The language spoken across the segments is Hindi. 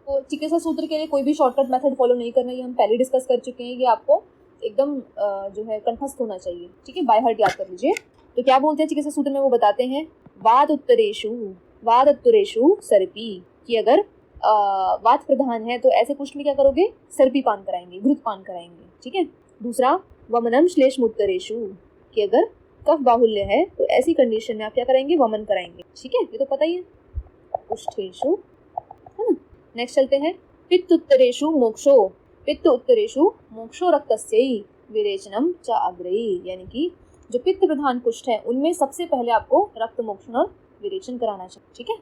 तो चिकित्सा सूत्र के लिए कोई भी शॉर्टकट मेथड फॉलो नहीं करना, ये हम पहले डिस्कस कर चुके हैं। ये आपको एकदम जो है कंठस्थ होना चाहिए, ठीक है, बाय हार्ट याद कर लीजिए। तो क्या बोलते हैं चिकित्सा सूत्र में, वो बताते हैं वात उत्तरेषु सर्पी, कि अगर वात प्रधान है तो ऐसे कुष्ठ में क्या करोगे, सर्पी पान कराएंगे, घृत पान कराएंगे, ठीक है। दूसरा वमनम श्लेष्मोत्तरेषु, कि अगर कफ बाहुल्य है तो ऐसी कंडीशन में आप क्या कराएंगे, वमन कराएंगे, ठीक है, ये तो पता ही है। कुष्ठेषु, है ना। नेक्स्ट चलते हैं पित्त उत्तरेषु मोक्षो रक्तस्यै विरेचनम च अग्रही, यानी कि जो पित्त प्रधान कुष्ठ है उनमें सबसे पहले आपको रक्त मोक्षण और विरेचन कराना चाहिए, ठीक है।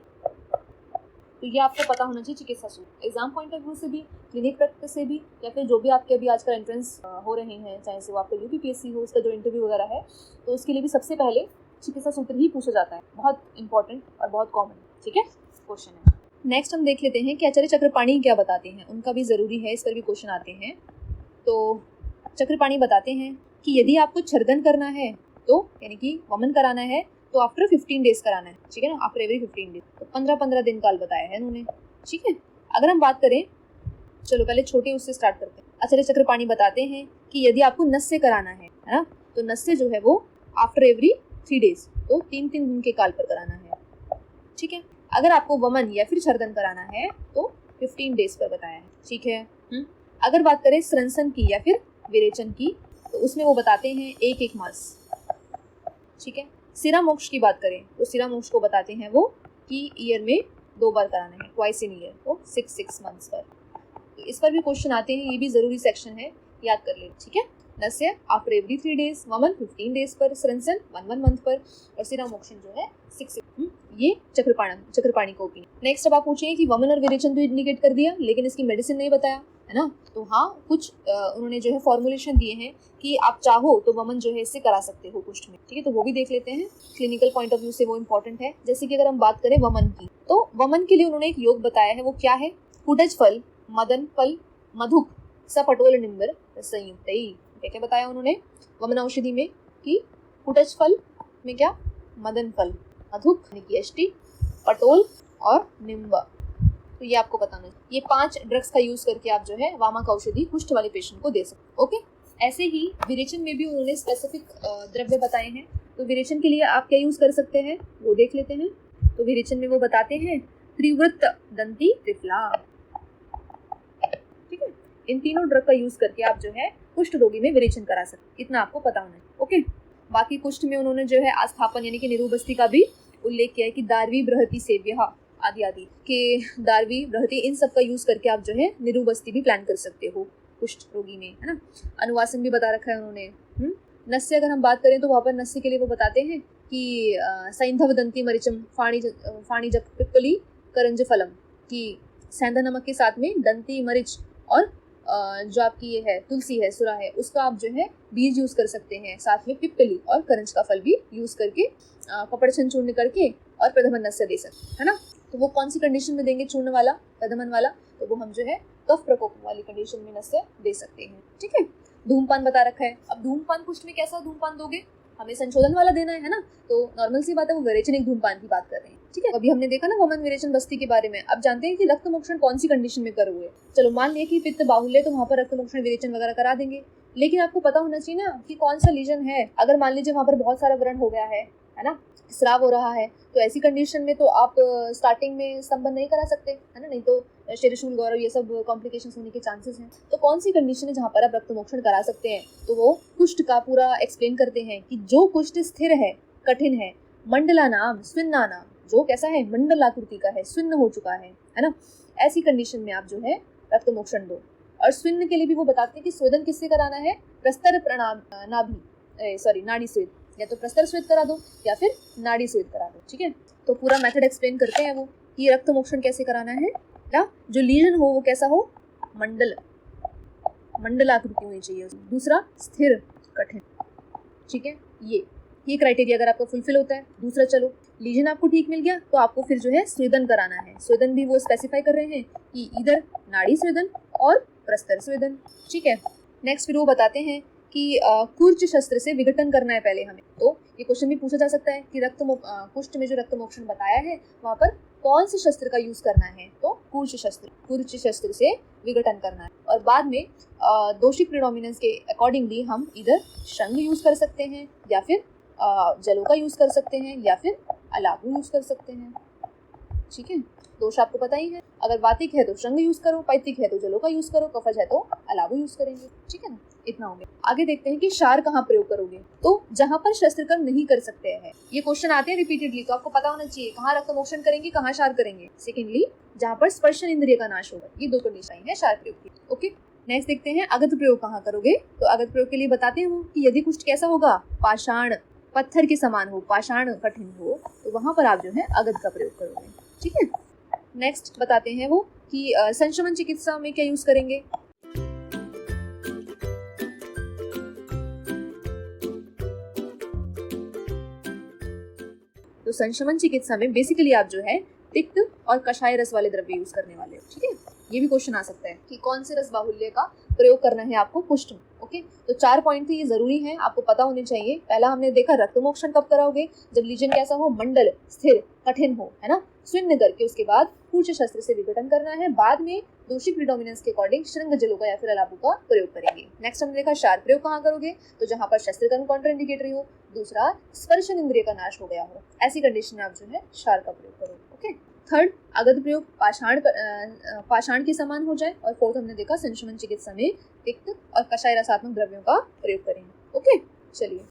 तो ये आपको पता होना चाहिए चिकित्सा सूत्र। एग्जाम पॉइंट ऑफ व्यू से भी, क्लिनिक प्रैक्टिस से भी, या फिर जो भी आपके अभी आजकल एंट्रेंस हो रहे हैं, चाहे से वो आपका यूपीपीएससी हो, उसका जो इंटरव्यू वगैरह है, तो उसके लिए भी सबसे पहले चिकित्सा सूत्र ही पूछा जाता है। बहुत इंपॉर्टेंट और बहुत कॉमन, ठीक है, क्वेश्चन है। नेक्स्ट हम देख लेते हैं कि आचार्य चक्रपाणी क्या बताते हैं, उनका भी जरूरी है, इस पर भी क्वेश्चन आते हैं। तो चक्रपाणी बताते हैं कि यदि आपको छर्दन करना है, तो यानी कि वमन कराना है, तो आफ्टर 15 डेज कराना है, ठीक है ना, आफ्टर एवरी 15 डेज। तो 15-15 दिन काल बताया है उन्होंने, ठीक है। अगर हम बात करें, चलो पहले छोटे उससे स्टार्ट करते हैं। आचार्य चक्रपाणी बताते हैं कि यदि आपको नस्य कराना है ना, तो नस्य जो है वो आफ्टर एवरी 3 डेज, तो 3-3 दिन के काल पर कराना है, ठीक है। अगर आपको वमन या फिर छर्दन कराना है तो 15 डेज पर बताया है, ठीक है। अगर बात करें स्रंसन की या फिर विरेचन की, तो उसमें वो बताते हैं 1-1 मास, ठीक है। सिरा मोक्ष की बात करें तो सिरा मोक्ष को बताते हैं वो कि ईयर में 2 बार कराना है, ट्वाइस इन ईयर, तो 6 मंथ्स पर। तो इस पर भी क्वेश्चन आते हैं, ये भी जरूरी सेक्शन है, याद कर ले, ठीक है। नस्य आफ्टर एवरी 3 डेज, वमन 15 डेज पर, स्रंसन 1 मंथ पर, और सिरा मोक्षण जो है 6। ये चक्रपाणी को ओपिनियन। नेक्स्ट अब आप पूछेंगे कि वमन और विरेचन तो इंडिकेट कर दिया, लेकिन इसकी मेडिसिन नहीं बताया, है ना। तो हाँ, कुछ उन्होंने जो है फॉर्मुलेशन दिए हैं कि आप चाहो तो वमन जो है इससे करा सकते हो कुष्ठ में, ठीक है। तो वो भी देख लेते हैं, क्लिनिकल पॉइंट ऑफ व्यू से वो इंपॉर्टेंट है। जैसे कि अगर हम बात करें वमन की, तो वमन के लिए उन्होंने एक योग बताया है, वो क्या है, कुटज फल, मदन फल, मधुक, सपटोल निम्बर संयुक्त। क्या बताया उन्होंने वमन औषधि में, कि कुटज फल में क्या, मदन फल, मधुक यानी कि अष्टि, पटोल और निम्ब। तो ये आपको बताना है। ये 5 ड्रग्स का यूज करके आप जो है वामक औषधि कुष्ठ वाले पेशेंट को दे सकते, ओके। ऐसे ही विरेचन में भी उन्होंने स्पेसिफिक द्रव्य बताए हैं। तो विरेचन के लिए आप क्या यूज कर सकते हैं वो देख लेते हैं। तो विरेचन में वो बताते हैं त्रिवृत्त दंती त्रिफला, ठीक है। इन तीनों ड्रग का यूज करके आप जो है कुष्ठ रोगी में विरेचन करा सकते, इतना आपको पता होना है, ओके। बाकी कुष्ठ में उन्होंने जो है आस्थापन यानी कि निरूबस्ती का भी उल्लेख किया है कि दारवी बृहति सेव्य आदि आदि के, दारवी बृहति, इन सब का यूज करके आप जो है निरूबस्ती भी प्लान कर सकते हो कुष्ठ रोगी में, है ना। अनुवासन भी बता रखा है उन्होंने। नस्य अगर हम बात करें तो वहाँ पर नस्य के लिए वो बताते हैं कि सैंधव दंती मरिचम फाणिजक पिप्पली करंज फलम, कि सैंधा नमक के साथ में दंती मरिच और जो आपकी ये है तुलसी है, सुरा है, उसका आप जो है बीज यूज कर सकते हैं, साथ में पिप्पली और करंज का फल भी यूज करके पपड़छन चूर्ण करके और प्रधमन नस्य दे सकते, है ना। तो वो कौन सी कंडीशन में देंगे चूर्ण वाला, प्रधमन वाला, तो वो हम जो है कफ प्रकोप वाली कंडीशन में नस्य दे सकते हैं, ठीक है। धूमपान बता रखा है। अब धूमपान कुष्ठ में कैसा धूमपान दोगे, हमें संशोधन वाला देना है ना, तो नॉर्मल सी बात है, वो विरेचनिक धूमपान की बात कर रहे हैं, ठीक है। अभी हमने देखा ना वमन विरेचन बस्ती के बारे में। अब जानते हैं कि रक्त मोक्षण कौन सी कंडीशन में करोगे। चलो मान लिया कि पित्त बाहुल्य, तो वहाँ पर रक्त मोक्षण विरेचन वगैरह करा देंगे, लेकिन आपको पता होना चाहिए ना कि कौन सा लीजन है। अगर मान लीजिए वहाँ पर बहुत सारा व्रण हो गया है ना, स्राव हो रहा है, तो ऐसी कंडीशन में तो आप स्टार्टिंग में स्तंभन नहीं करा सकते, है ना, नहीं तो शिरशूल गौरव ये सब कॉम्प्लिकेशंस होने के चांसेस हैं। तो कौन सी कंडीशन है जहाँ पर आप रक्त मोक्षण करा सकते हैं, तो वो कुष्ठ का पूरा एक्सप्लेन करते हैं कि जो कुष्ठ स्थिर है, कठिन है, मंडला नाम स्विन्ना नाम, जो कैसा है, मंडलाकृति का है, स्विन्न हो चुका है ना, ऐसी कंडीशन में आप जो है रक्त मोक्षण दो। और स्विन्न के लिए भी वो बताते हैं कि स्वेदन किससे कराना है, प्रस्तर प्रणाम नाड़ी स्वेद, या तो प्रस्तर स्वेद करा दो या फिर नाड़ी स्वेद करा दो, ठीक है। तो पूरा मेथड एक्सप्लेन करते हैं वो कि रक्त मोक्षण कैसे कराना है, या जो लीजन हो वो कैसा हो, मंडलाकृति होनी चाहिए। दूसरा स्थिर कठिन, ठीक है। ये क्राइटेरिया अगर आपका फुलफिल होता है। दूसरा, चलो लीजन आपको ठीक मिल गया, तो आपको फिर जो है स्वेदन कराना है। स्वेदन भी वो स्पेसिफाई कर रहे हैं कि इधर नाड़ी स्वेदन और प्रस्तर स्वेदन, ठीक है। नेक्स्ट फिर वो बताते हैं कि कुर्च शस्त्र से विघटन करना है पहले हमें। तो ये क्वेश्चन भी पूछा जा सकता है कि कुष्ठ में जो रक्त मोक्षण बताया है वहाँ पर कौन से शस्त्र का यूज करना है, तो कूर्च शस्त्र से विघटन करना है। और बाद में दोषी प्रीडोमिनेंस के अकॉर्डिंगली हम इधर शंग यूज कर सकते हैं, या फिर जलों का यूज कर सकते हैं, या फिर अलाबू यूज कर सकते हैं। ठीक है, दोष आपको पता ही है, अगर वातिक है तो शंग यूज करो, पैतिक है तो जलों का यूज करो, कफज है तो अलाबू यूज करेंगे। ठीक है ना, इतना हो गया। आगे देखते हैं कि शार कहाँ प्रयोग करोगे, तो जहाँ पर शस्त्र कर्म नहीं कर सकते हैं। ये क्वेश्चन आते हैं रिपीटेडली, तो आपको पता होना चाहिए कहाँ रक्त मोक्षण करेंगे, कहाँ शार करेंगे। सेकेंडली, जहाँ पर स्पर्शन इंद्रिय का नाश होगा, ये 2 कंडीशन है शार प्रयोग की। ओके, नेक्स्ट देखते हैं अगध प्रयोग कहाँ करोगे। तो अगध प्रयोग के लिए बताते हैं वो कि यदि कुष्ठ कैसा होगा, पाषाण पत्थर के समान हो, पाषाण कठिन हो, तो वहां पर आप जो है अगध का प्रयोग करोगे। ठीक है, नेक्स्ट बताते हैं वो कि संशमन चिकित्सा में क्या यूज करेंगे। तो संशमन चिकित्सा में बेसिकली आप जो है तिक्त और कषाय रस वाले द्रव्य यूज करने वाले हो। ठीक है, ये भी क्वेश्चन आ सकता है कि कौन से रस बाहुल्य का प्रयोग करना है आपको कुष्ठ में। ओके, तो 4 पॉइंट थे, ये जरूरी है, आपको पता होने चाहिए। पहला हमने देखा रक्त मोक्षण कब कराओगे, जब लीजन कैसा हो, मंडल स्थिर कठिन हो, है ना, स्विन्न करके उसके बाद कूर्च शस्त्र से विघटन करना है। बाद में दोषी प्रीडोमिनेंस के अकॉर्डिंग श्रृंग जलों का या फिर अलाबू का प्रयोग करेंगे। नेक्स्ट हमने देखा शार प्रयोग कहाँ करोगे, तो जहाँ पर शस्त्र कर्म कॉन्ट्राइंडिकेटरी हो, दूसरा स्पर्शन इंद्रिय का नाश हो गया हो, ऐसी कंडीशन में आप जो है शार का प्रयोग करो। ओके, थर्ड अगध प्रयोग पाषाण के समान हो जाए, और फोर्थ हमने देखा संशमन चिकित्सा में तिक्त और कषाय रसात्मक द्रव्यों का प्रयोग करेंगे। ओके, चलिए